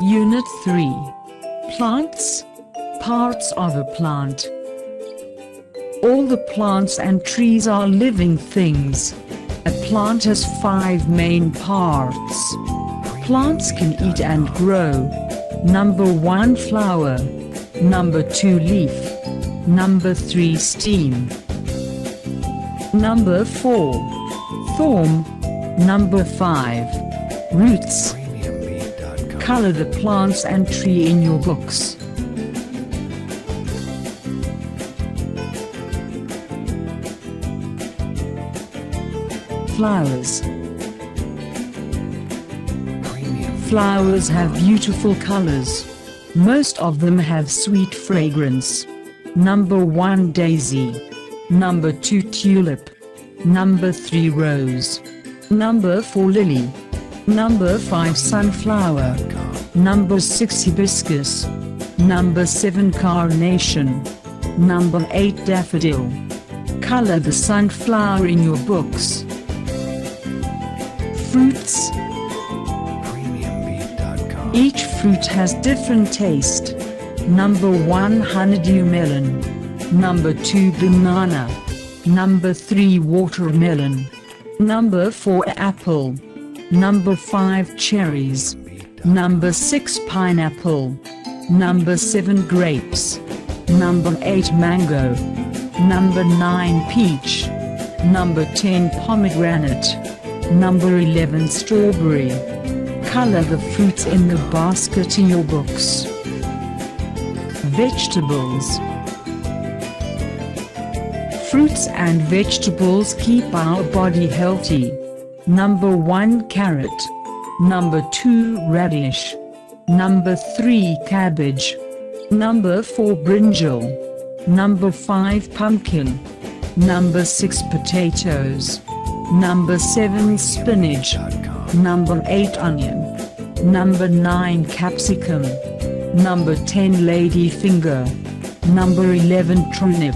Unit 3. Plants. Parts of a plant. All the plants and trees are living things. A plant has 5 main parts. Plants can eat and grow. Number 1 flower. Number 2 leaf. Number 3 stem. Number 4 thorn. Number 5 roots. Color the plants and tree in your books. Flowers. Flowers have beautiful colors. Most of them have sweet fragrance. Number 1 daisy. Number 2 tulip. Number 3 rose. Number 4 lily. Number 5 sunflower. Number 6 hibiscus. Number 7 carnation. Number 8 daffodil. Color the sunflower in your books. Fruits. Each fruit has different taste. Number 1 honeydew melon. Number 2 banana. Number 3 watermelon. Number 4 apple. Number 5 cherries. Number 6 pineapple. Number 7 grapes. Number 8 mango. Number 9 peach. Number 10 pomegranate. Number 11 strawberry. Color the fruits in the basket in your books. Vegetables. Fruits and vegetables keep our body healthy. Number 1 carrot. Number 2 radish. Number 3 cabbage. Number 4 brinjal. Number 5 pumpkin. Number 6 potatoes. Number 7 spinach. Number 8 onion. Number 9 capsicum. Number 10 ladyfinger. Number 11 turnip.